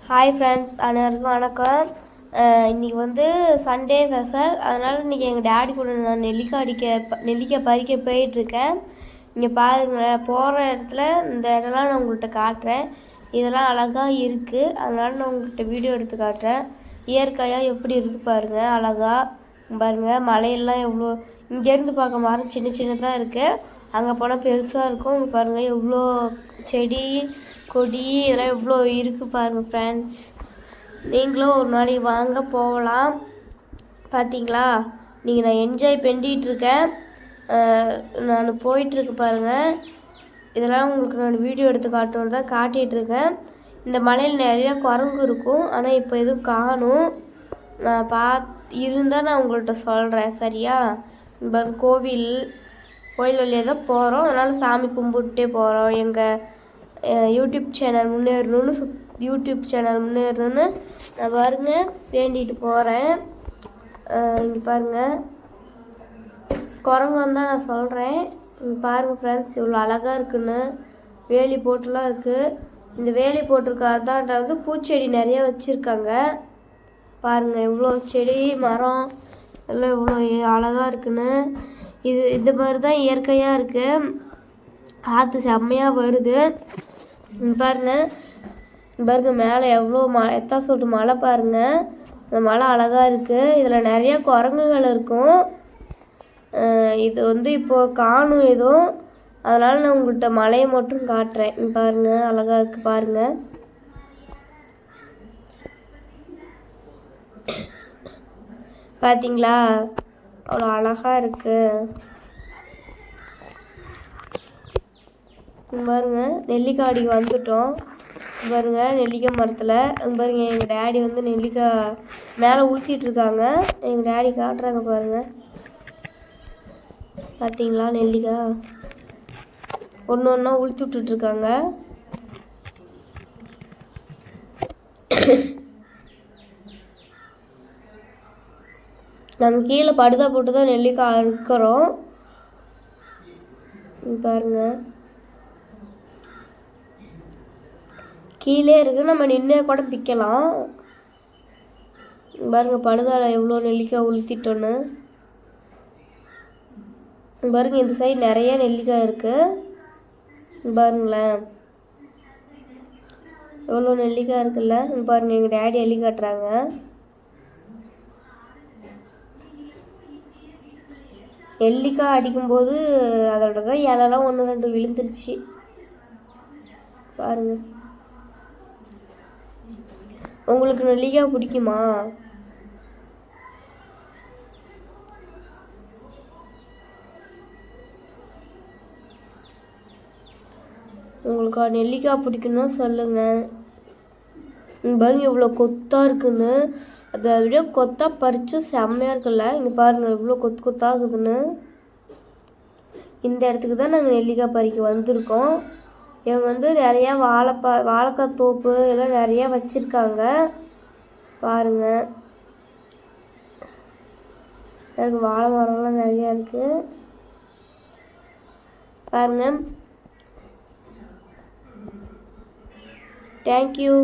Hi friends, அனைவருக்கும் வணக்கம். இன்றைக்கி வந்து சண்டே ஸ்பெஷல். அதனால் இன்றைக்கி எங்கள் டேடி கூட நான் நெல்லிக்காய் பறிக்க போயிட்டுருக்கேன். இங்கே பாருங்கள், போகிற இடத்துல இந்த இடம்லாம் நான் உங்கள்கிட்ட காட்டுறேன். இதெல்லாம் அழகாக இருக்குது, அதனால் நான் உங்கள்கிட்ட வீடியோ எடுத்து காட்டுறேன். இயற்கையாக எப்படி இருக்குது பாருங்கள், அழகாக பாருங்கள். மலையெல்லாம் எவ்வளோ இங்கேருந்து பார்க்க மரம் சின்ன சின்னதாக இருக்குது, அங்கே போனால் பெருசாக இருக்கும். இங்கே பாருங்கள் எவ்வளோ செடி கொடி இதெல்லாம் எவ்வளோ இருக்குது பாருங்கள் ஃப்ரெண்ட்ஸ். நீங்களும் ஒரு நாளைக்கு வாங்க போகலாம். பார்த்தீங்களா, நீங்கள் நான் என்ஜாய் பண்ணிகிட்ருக்கேன். நான் போயிட்டுருக்கு பாருங்கள். இதெல்லாம் உங்களுக்கு நான் வீடியோ எடுத்து காட்டணும் தான் காட்டிகிட்ருக்கேன். இந்த மலையில் நிறையா குரங்கு இருக்கும், ஆனால் இப்போ எதுவும் காணும். நான் இருந்தால் நான் உங்கள்கிட்ட சொல்கிறேன், சரியா? கோவில் வழியாக தான் போகிறோம், அதனால் சாமி கும்பிட்டே போகிறோம். எங்கள் யூடியூப் சேனல் முன்னேறணும்னு நான் பாருங்கள் வேண்டிட்டு போகிறேன். இங்கே பாருங்கள், குரங்கு வந்தால் நான் சொல்கிறேன். இங்கே பாருங்கள் ஃப்ரெண்ட்ஸ், இவ்வளோ அழகாக இருக்குன்னு வேலி போட்டுலாம் இருக்குது. இந்த வேலி போட்டிருக்காதான் வந்து பூச்செடி நிறைய வச்சுருக்காங்க. பாருங்கள் இவ்வளோ செடி மரம் எல்லாம் இவ்வளோ அழகாக இருக்குன்னு. இது மாதிரி தான் இயற்கையாக இருக்குது. காற்று செம்மையாக வருது. பாருங்க மேலே எவ்வளோ எத்தா சொல்லிட்டு மலை பாருங்கள். இந்த மலை அழகாக இருக்குது. இதில் நிறைய குரங்குகள் இருக்கும். இது வந்து இப்போது காணும் எதுவும், அதனால் நான் உங்கள்கிட்ட மலையை மட்டும் காட்டுறேன். பாருங்கள் அழகாக இருக்குது பாருங்கள். பார்த்தீங்களா, அவ்வளோ அழகாக இருக்குது பாருங்க. நெல்லிக்காய் வந்துட்டோம் பாருங்க. நெல்லிக்காய் மரத்தில் பாருங்க, எங்கள் டேடி வந்து நெல்லிக்காய் மேலே உளுத்திட்டு இருக்காங்க. எங்கள் டேடி காட்டுறாங்க பாருங்க. பார்த்தீங்களா, நெல்லிக்காய் ஒன்று ஒன்றா உளுத்தி விட்டுட்ருக்காங்க. நாங்கள் கீழே படுதா போட்டு தான் நெல்லிக்காய் இருக்கிறோம் பாருங்க. கீழே இருக்குது, நம்ம நின்று கூட பிக்கலாம் பாருங்க. படுதால எவ்வளோ நெல்லிக்காய் உளுத்திட்டோன்னு பாருங்க. இந்த சைடு நிறைய நெல்லிக்காய் இருக்குது பாருங்களேன். எவ்வளோ நெல்லிக்காய் இருக்குல்ல பாருங்க. எங்கள் டேடி அள்ளி காட்டுறாங்க. நெல்லிக்காய் அடிக்கும்போது அதோட இலெல்லாம் ஒன்று ரெண்டு விழுந்துருச்சு பாருங்க. உங்களுக்கு நெல்லிக்காய் பிடிக்குமா? உங்களுக்கு நெல்லிக்காய் பிடிக்குன்னு சொல்லுங்கள். பாருங்க இவ்வளோ கொத்தாக இருக்குன்னு. அதை விட கொத்தாக பறித்து செம்மையாக இருக்குல்ல. இங்கே பாருங்கள் இவ்வளோ கொத்தாகுதுன்னு. இந்த இடத்துக்கு தான் நாங்கள் நெல்லிக்காய் பறிக்க வந்திருக்கோம். இவங்க வந்து நிறையா வாழைக்காய் தோப்பு எல்லாம் நிறையா வச்சுருக்காங்க பாருங்க. எனக்கு வாழை மரம்லாம் நிறையா இருக்குது பாருங்க. தேங்க்யூ.